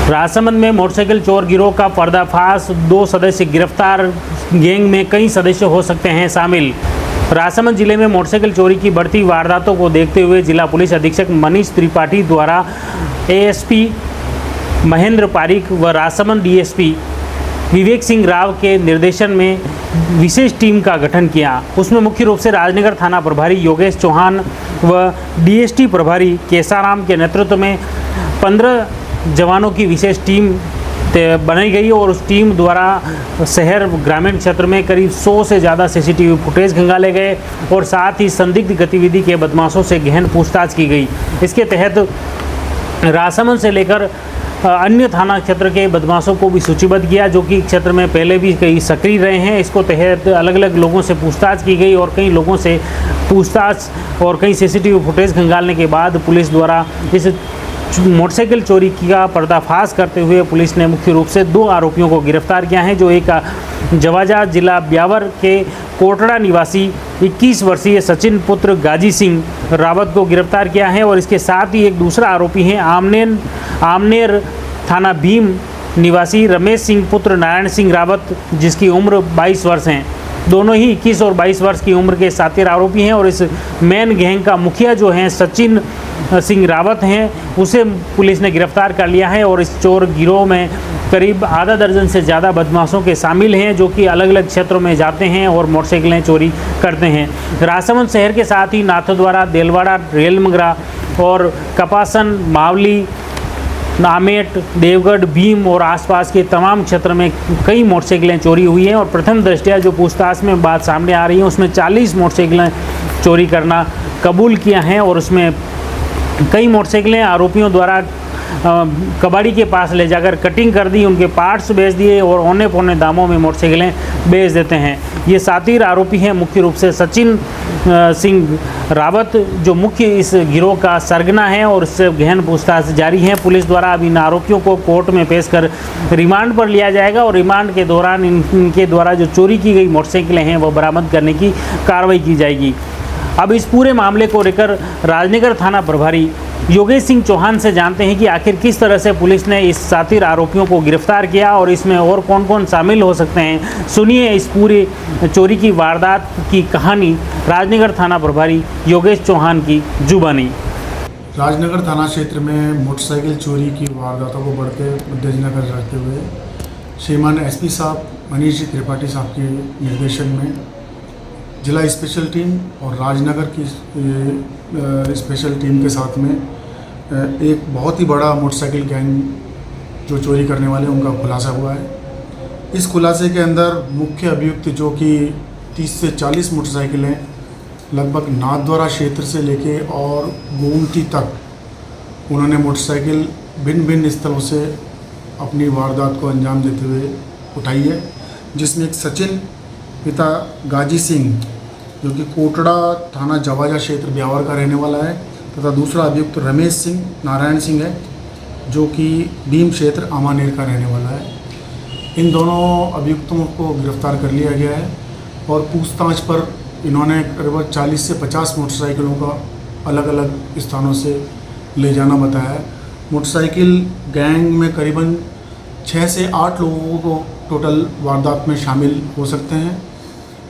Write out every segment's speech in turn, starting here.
राजसमंद में मोटरसाइकिल चोर गिरोह का पर्दाफाश, 2 सदस्य गिरफ्तार, गैंग में कई सदस्य हो सकते हैं शामिल। राजसमंद जिले में मोटरसाइकिल चोरी की बढ़ती वारदातों को देखते हुए जिला पुलिस अधीक्षक मनीष त्रिपाठी द्वारा एएसपी महेंद्र पारिक व राजसमंद डीएसपी विवेक सिंह राव के निर्देशन में विशेष टीम का गठन किया। उसमें मुख्य रूप से राजनगर थाना प्रभारी योगेश चौहान व डीएसटी प्रभारी केसाराम के नेतृत्व में 15 जवानों की विशेष टीम बनाई गई और उस टीम द्वारा शहर ग्रामीण क्षेत्र में करीब 100 से ज़्यादा सीसीटीवी फुटेज खंगाले गए और साथ ही संदिग्ध गतिविधि के बदमाशों से गहन पूछताछ की गई। इसके तहत राजसमंद से लेकर अन्य थाना क्षेत्र के बदमाशों को भी सूचीबद्ध किया, जो कि क्षेत्र में पहले भी कई सक्रिय रहे हैं। इसको तहत अलग अलग लोगों से पूछताछ की गई और कई लोगों से पूछताछ और कई सीसीटीवी फुटेज खंगालने के बाद पुलिस द्वारा इस मोटरसाइकिल चोरी का पर्दाफाश करते हुए पुलिस ने मुख्य रूप से 2 आरोपियों को गिरफ्तार किया है, जो एक जवाजा जिला ब्यावर के कोटड़ा निवासी 21 वर्षीय सचिन पुत्र गाजी सिंह रावत को गिरफ्तार किया है और इसके साथ ही एक दूसरा आरोपी है आमनेर थाना भीम निवासी रमेश सिंह पुत्र नारायण सिंह रावत, जिसकी उम्र 22 वर्ष है। दोनों ही 21 और 22 वर्ष की उम्र के साथी आरोपी हैं और इस मेन गैंग का मुखिया जो हैं सचिन सिंह रावत हैं, उसे पुलिस ने गिरफ्तार कर लिया है और इस चोर गिरोह में करीब आधा दर्जन से ज़्यादा बदमाशों के शामिल हैं, जो कि अलग अलग क्षेत्रों में जाते हैं और मोटरसाइकिलें चोरी करते हैं। राजसमंद शहर के साथ ही नाथद्वारा, देलवाड़ा, रेलमगरा और कपासन, मावली, नामेट, देवगढ़, भीम और आसपास के तमाम क्षेत्र में कई मोटरसाइकिलें चोरी हुई हैं और प्रथम दृष्टया जो पूछताछ में बात सामने आ रही है उसमें 40 मोटरसाइकिलें चोरी करना कबूल किया है और उसमें कई मोटरसाइकिलें आरोपियों द्वारा कबाड़ी के पास ले जाकर कटिंग कर दी, उनके पार्ट्स बेच दिए और औने पौने दामों में मोटरसाइकिलें बेच देते हैं। ये सातीर आरोपी हैं मुख्य रूप से सचिन सिंह रावत, जो मुख्य इस गिरोह का सरगना है और इससे गहन पूछताछ जारी है। पुलिस द्वारा अब इन आरोपियों को कोर्ट में पेश कर रिमांड पर लिया जाएगा और रिमांड के दौरान इनके द्वारा जो चोरी की गई मोटरसाइकिलें हैं वो बरामद करने की कार्रवाई की जाएगी। अब इस पूरे मामले को लेकर राजनगर थाना प्रभारी योगेश सिंह चौहान से जानते हैं कि आखिर किस तरह से पुलिस ने इस सातीर आरोपियों को गिरफ्तार किया और इसमें और कौन कौन शामिल हो सकते हैं। सुनिए इस पूरी चोरी की वारदात की कहानी राजनगर थाना प्रभारी योगेश चौहान की जुबानी। राजनगर थाना क्षेत्र में मोटरसाइकिल चोरी की वारदातों को बढ़ते मद्देनजर रखते हुए श्रीमान एसपी साहब मनीष जी त्रिपाठी साहब के निर्देशन में जिला स्पेशल टीम और राजनगर की स्पेशल टीम के साथ में एक बहुत ही बड़ा मोटरसाइकिल गैंग जो चोरी करने वाले उनका खुलासा हुआ है। इस खुलासे के अंदर मुख्य अभियुक्त जो कि 30 से 40 मोटरसाइकिलें लगभग नाथद्वारा क्षेत्र से लेके और गोमती तक उन्होंने मोटरसाइकिल भिन्न भिन्न स्थलों से अपनी वारदात को अंजाम देते हुए उठाई है, जिसमें एक सचिन पिता गाजी सिंह जो कि कोटड़ा थाना जवाजा क्षेत्र ब्यावर का रहने वाला है तथा दूसरा अभियुक्त रमेश सिंह नारायण सिंह है जो कि भीम क्षेत्र आमानेर का रहने वाला है। इन दोनों अभियुक्तों को गिरफ्तार कर लिया गया है और पूछताछ पर इन्होंने करीब 40 से 50 मोटरसाइकिलों का अलग अलग स्थानों से ले जाना बताया है। मोटरसाइकिल गैंग में करीबन 6 से 8 लोगों को टोटल वारदात में शामिल हो सकते हैं।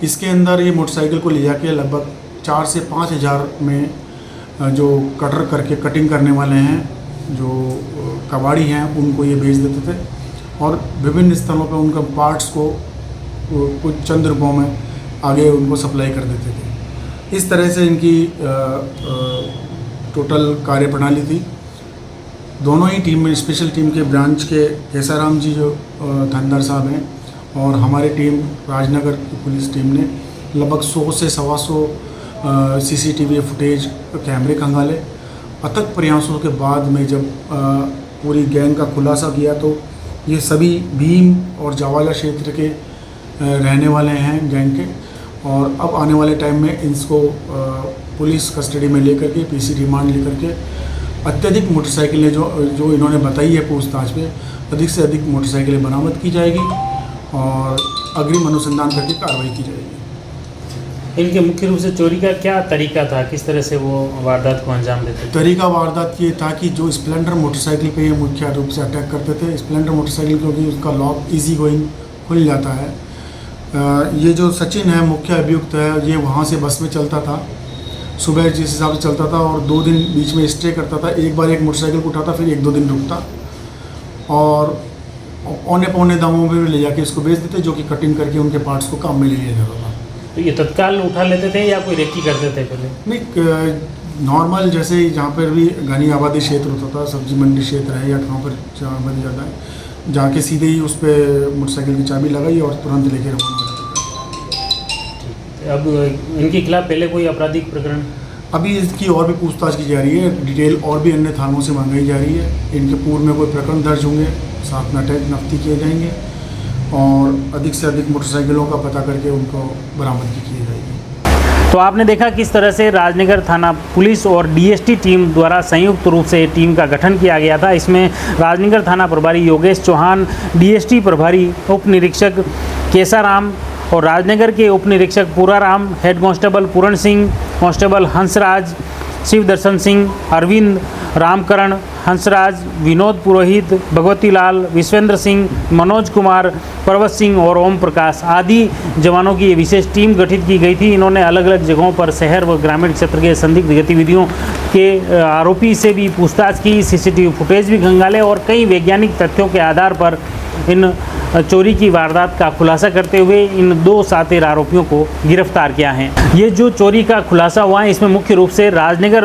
इसके अंदर ये मोटरसाइकिल को ले जाके लगभग 4 से 5 हज़ार में जो कटर करके कटिंग करने वाले हैं, जो कबाड़ी हैं, उनको ये बेच देते थे और विभिन्न स्थलों पर उनका पार्ट्स को कुछ चंद रुपयों में आगे उनको सप्लाई कर देते थे। इस तरह से इनकी टोटल कार्यप्रणाली थी। दोनों ही टीम में स्पेशल टीम के ब्रांच के केसाराम जी जो थानेदार साहब हैं और हमारी टीम राजनगर की पुलिस टीम ने लगभग 100 से 125 सीसीटीवी फुटेज कैमरे खंगाले। अथक प्रयासों के बाद में जब पूरी गैंग का खुलासा किया तो ये सभी भीम और जवाजा क्षेत्र के रहने वाले हैं गैंग के, और अब आने वाले टाइम में इसको पुलिस कस्टडी में लेकर के पीसी रिमांड लेकर के अत्यधिक मोटरसाइकिलें जो इन्होंने बताई है पूछताछ में, अधिक से अधिक मोटरसाइकिलें बरामद की जाएगी और अग्रिम अनुसंधान करके कार्रवाई की जाएगी। इनके मुख्य रूप से चोरी का क्या तरीका था, किस तरह से वो वारदात को अंजाम देते थे? तरीका वारदात ये था कि जो स्प्लेंडर मोटरसाइकिल पे ये मुख्य रूप से अटैक करते थे। स्प्लेंडर मोटरसाइकिल क्योंकि उसका लॉक इजी गोइंग खुल जाता है। ये जो सचिन है मुख्य अभियुक्त है, ये वहाँ से बस में चलता था, सुबह जिस हिसाब से चलता था और 2 दिन बीच में स्टे करता था। एक बार एक मोटरसाइकिल को उठाता, फिर 1-2 दिन रुकता और औने दामों में ले जाके इसको बेच देते, जो कि कटिंग करके उनके पार्ट्स को काम में ले लिया जाता था। तो ये तत्काल उठा लेते थे या कोई रेकी करते थे पहले? नहीं, नॉर्मल जैसे जहाँ पर भी घनी आबादी क्षेत्र होता था, सब्जी मंडी क्षेत्र है या कहाँ पर जहाँ बन जाता है, जाके सीधे ही उस पर मोटरसाइकिल की चाबी लगाई और तुरंत लेके रवाना कर देते। अब इनके खिलाफ पहले कोई आपराधिक प्रकरण? अभी इसकी और भी पूछताछ की जा रही है, डिटेल और भी अन्य थानों से मांगी जा रही है। इनके पूर्व में कोई प्रकरण दर्ज होंगे, साथ में अटैक नफ्ती किए जाएंगे और अधिक से अधिक मोटरसाइकिलों का पता करके उनको बरामदगी की जाएगी। तो आपने देखा किस तरह से राजनगर थाना पुलिस और डीएसटी टीम द्वारा संयुक्त रूप से टीम का गठन किया गया था। इसमें राजनगर थाना प्रभारी योगेश चौहान, डीएसटी प्रभारी उप निरीक्षक केसाराम और राजनगर के उप निरीक्षक पूराराम, हेड कांस्टेबल पूरण सिंह, कांस्टेबल हंसराज, शिव दर्शन सिंह, अरविंद, रामकरण, हंसराज, विनोद पुरोहित, भगवती लाल, विश्वेंद्र सिंह, मनोज कुमार, पर्वत सिंह और ओम प्रकाश आदि जवानों की ये विशेष टीम गठित की गई थी। इन्होंने अलग अलग जगहों पर शहर व ग्रामीण क्षेत्र के संदिग्ध गतिविधियों के आरोपी से भी पूछताछ की, सीसीटीवी फुटेज भी खंगाले और कई वैज्ञानिक तथ्यों के आधार पर इन चोरी की वारदात का खुलासा करते हुए इन 2 शातिर आरोपियों को गिरफ्तार किया है। ये जो चोरी का खुलासा हुआ है इसमें मुख्य रूप से राजनगर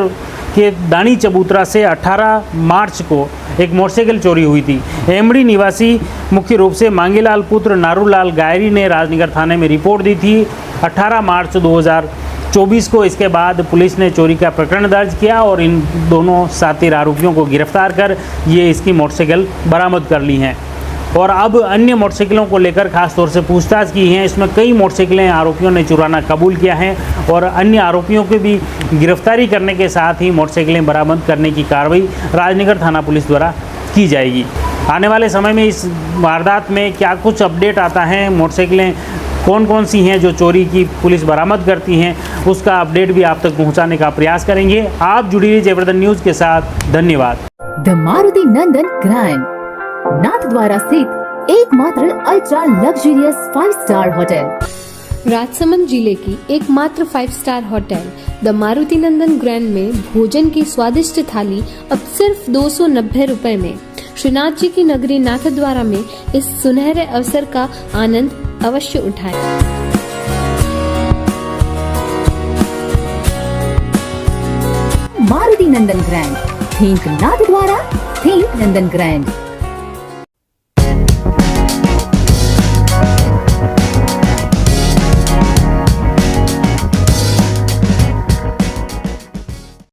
के दानी चबूतरा से 18 मार्च को एक मोटरसाइकिल चोरी हुई थी। एमडी निवासी मुख्य रूप से मांगीलाल पुत्र नारूलाल गायरी ने राजनगर थाने में रिपोर्ट दी थी 18 मार्च 2024 को। इसके बाद पुलिस ने चोरी का प्रकरण दर्ज किया और इन दोनों शातिर आरोपियों को गिरफ्तार कर ये इसकी मोटरसाइकिल बरामद कर ली हैं और अब अन्य मोटरसाइकिलों को लेकर खास तौर से पूछताछ की है। इसमें कई मोटरसाइकिलें आरोपियों ने चुराना कबूल किया है और अन्य आरोपियों की भी गिरफ्तारी करने के साथ ही मोटरसाइकिलें बरामद करने की कार्रवाई राजनगर थाना पुलिस द्वारा की जाएगी। आने वाले समय में इस वारदात में क्या कुछ अपडेट आता है, मोटरसाइकिलें कौन कौन सी हैं जो चोरी की पुलिस बरामद करती हैं, उसका अपडेट भी आप तक पहुंचाने का प्रयास करेंगे। आप जुड़ी रहिए जयवर्धन न्यूज़ के साथ। धन्यवाद। The Maruti Nandan grand Nathdwara स्थित एकमात्र ultra luxurious 5 star hotel. Rajsamand जिले की एकमात्र 5 star hotel the Maruti Nandan grand में भोजन की स्वादिष्ट थाली अब सिर्फ 290 रुपए में। श्रीनाथ जी की नगरी नाथद्वारा में इस सुनहरे अवसर का आनंद अवश्य उठाएं। मारुति नंदन ग्रैंड, थिंक नाथद्वारा, थिंक नंदन ग्रैंड।